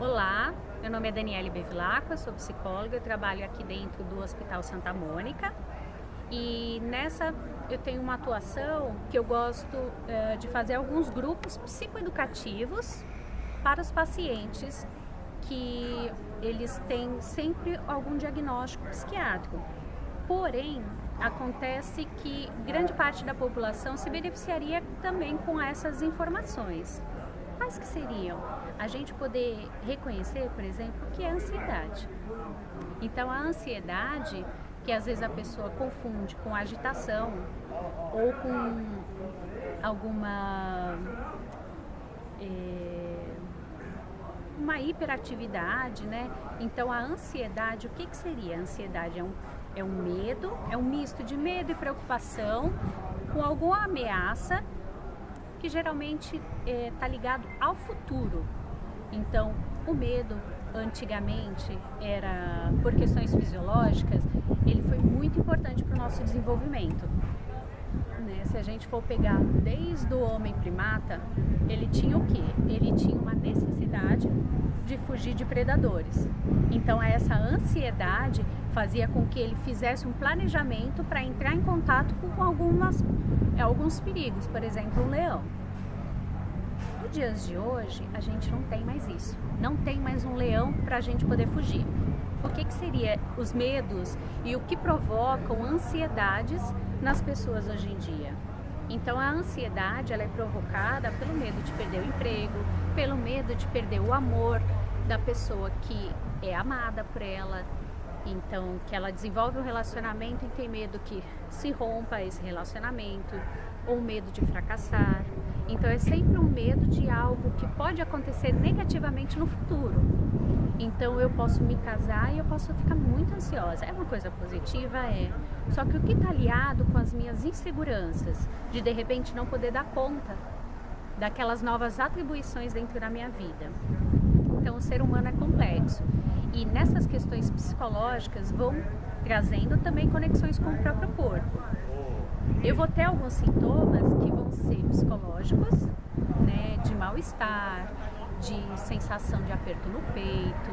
Olá, meu nome é Daniele Bevilacqua, sou psicóloga, eu trabalho aqui dentro do Hospital Santa Mônica e nessa eu tenho uma atuação que eu gosto de fazer alguns grupos psicoeducativos para os pacientes que eles têm sempre algum diagnóstico psiquiátrico. Porém, acontece que grande parte da população se beneficiaria também com essas informações. Quais que seriam? A gente poder reconhecer, por exemplo, o que é ansiedade. Então, a ansiedade, que às vezes a pessoa confunde com agitação ou com alguma uma hiperatividade, né? Então, a ansiedade, o que seria? A ansiedade é um medo, é um misto de medo e preocupação com alguma ameaça que geralmente está ligado ao futuro. Então, o medo, antigamente, era por questões fisiológicas, ele foi muito importante para o nosso desenvolvimento. Né? Se a gente for pegar desde o homem primata, ele tinha o quê? Ele tinha uma necessidade de fugir de predadores. Então, essa ansiedade fazia com que ele fizesse um planejamento para entrar em contato com alguns perigos, por exemplo, um leão. Nos dias de hoje, a gente não tem mais isso. Não tem mais um leão para a gente poder fugir. O que seria os medos e o que provocam ansiedades nas pessoas hoje em dia? Então, a ansiedade ela é provocada pelo medo de perder o emprego, pelo medo de perder o amor da pessoa que é amada por ela. Então, que ela desenvolve um relacionamento e tem medo que se rompa esse relacionamento, ou medo de fracassar. Então, é sempre um medo de algo que pode acontecer negativamente no futuro. Então, eu posso me casar e eu posso ficar muito ansiosa. É uma coisa positiva? É. Só que o que está aliado com as minhas inseguranças, de repente não poder dar conta daquelas novas atribuições dentro da minha vida. Então, o ser humano é complexo. E nessas questões psicológicas vão trazendo também conexões com o próprio corpo. Eu vou ter alguns sintomas que vão ser psicológicos, né, de mal-estar, de sensação de aperto no peito,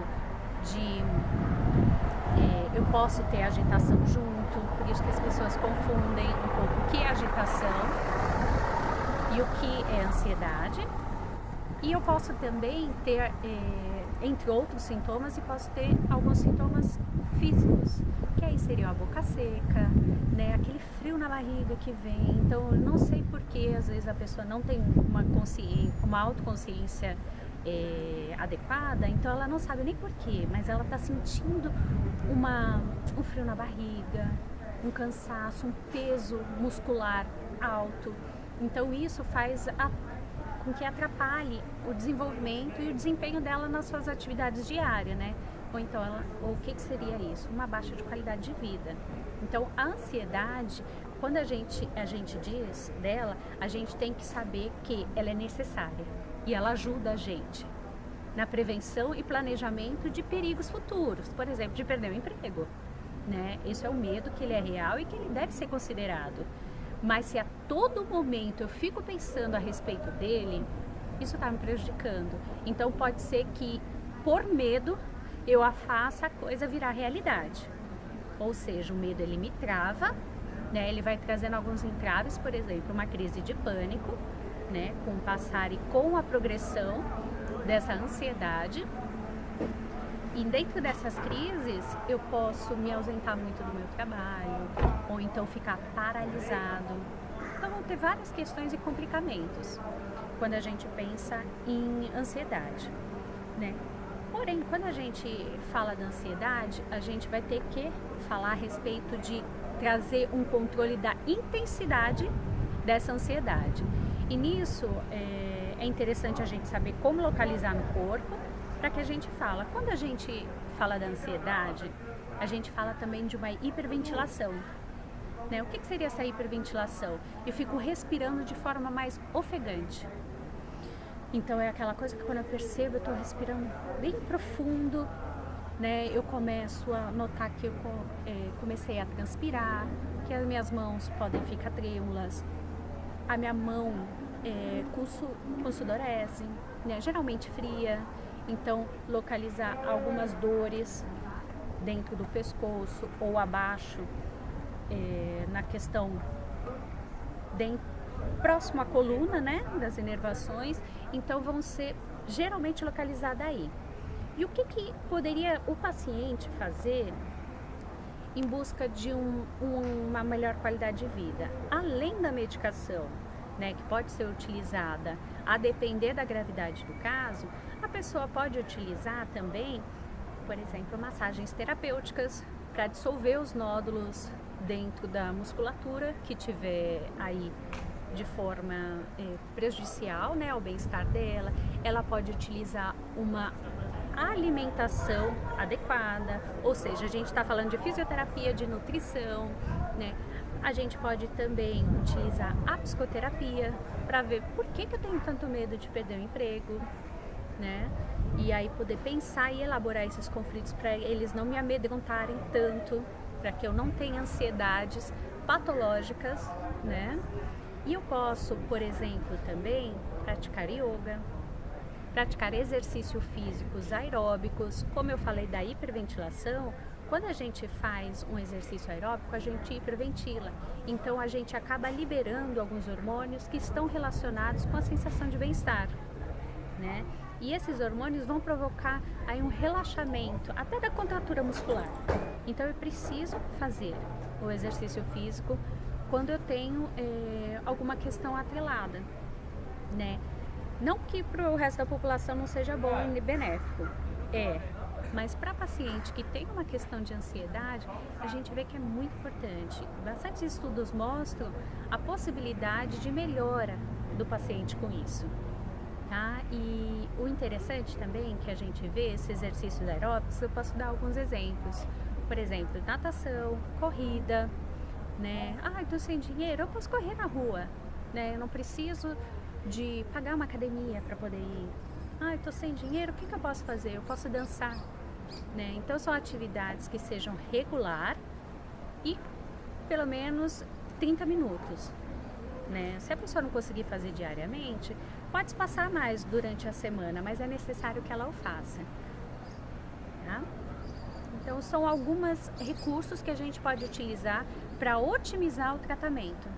eu posso ter agitação junto, por isso que as pessoas confundem um pouco o que é agitação e o que é ansiedade. E eu posso também ter, entre outros sintomas, e posso ter alguns sintomas físicos, que aí seria a boca seca, né, aquele frio na barriga que vem. Então, eu não sei porquê, às vezes a pessoa não tem uma autoconsciência adequada, então ela não sabe nem porquê, mas ela está sentindo um frio na barriga, um cansaço, um peso muscular alto. Então, isso faz com que atrapalhe o desenvolvimento e o desempenho dela nas suas atividades diárias, né? Ou então, o que seria isso? Uma baixa de qualidade de vida. Então, a ansiedade, quando a gente diz dela, a gente tem que saber que ela é necessária e ela ajuda a gente na prevenção e planejamento de perigos futuros, por exemplo, de perder o emprego, né? Esse é o medo que ele é real e que ele deve ser considerado. Mas se a todo momento eu fico pensando a respeito dele, isso está me prejudicando. Então pode ser que, por medo, eu a faça a coisa virar realidade. Ou seja, o medo ele me trava, né? Ele vai trazendo alguns entraves, por exemplo, uma crise de pânico, né? Com o passar e com a progressão dessa ansiedade. E dentro dessas crises, eu posso me ausentar muito do meu trabalho, ou então ficar paralisado. Então, vão ter várias questões e complicamentos quando a gente pensa em ansiedade, né? Porém, quando a gente fala da ansiedade, a gente vai ter que falar a respeito de trazer um controle da intensidade dessa ansiedade. E nisso, é interessante a gente saber como localizar no corpo, para que a gente fala. Quando a gente fala da ansiedade, a gente fala também de uma hiperventilação, né? O que seria essa hiperventilação? Eu fico respirando de forma mais ofegante. Então é aquela coisa que quando eu percebo, eu estou respirando bem profundo, né? Eu começo a notar que eu comecei a transpirar, que as minhas mãos podem ficar trêmulas, a minha mão com sudorese, né? Geralmente fria. Então, localizar algumas dores dentro do pescoço ou abaixo, na questão próximo à coluna, né, das inervações. Então, vão ser geralmente localizadas aí. E o que poderia o paciente fazer em busca de uma melhor qualidade de vida? Além da medicação, né, que pode ser utilizada a depender da gravidade do caso, a pessoa pode utilizar também, por exemplo, massagens terapêuticas para dissolver os nódulos dentro da musculatura que tiver aí de forma prejudicial, né, ao bem-estar dela. Ela pode utilizar uma alimentação adequada, ou seja, a gente está falando de fisioterapia, de nutrição, né? A gente pode também utilizar a psicoterapia para ver por que eu tenho tanto medo de perder o emprego, né? E aí poder pensar e elaborar esses conflitos para eles não me amedrontarem tanto, para que eu não tenha ansiedades patológicas, né? E eu posso, por exemplo, também praticar yoga, praticar exercícios físicos aeróbicos. Como eu falei da hiperventilação, quando a gente faz um exercício aeróbico, a gente hiperventila. Então, a gente acaba liberando alguns hormônios que estão relacionados com a sensação de bem-estar, né? E esses hormônios vão provocar aí um relaxamento, até da contratura muscular. Então, eu preciso fazer o exercício físico quando eu tenho alguma questão atrelada, né? Não que para o resto da população não seja bom e benéfico, mas para paciente que tem uma questão de ansiedade, a gente vê que é muito importante. Bastantes estudos mostram a possibilidade de melhora do paciente com isso, tá? E o interessante também que a gente vê esses exercícios aeróbicos, eu posso dar alguns exemplos. Por exemplo, natação, corrida, né? Ah, estou sem dinheiro, eu posso correr na rua, né? Eu não preciso de pagar uma academia para poder ir. Ah, estou sem dinheiro, o que eu posso fazer? Eu posso dançar, né? Então são atividades que sejam regular e pelo menos 30 minutos, né? Se a pessoa não conseguir fazer diariamente, pode passar mais durante a semana, mas é necessário que ela o faça, tá? Então são alguns recursos que a gente pode utilizar para otimizar o tratamento.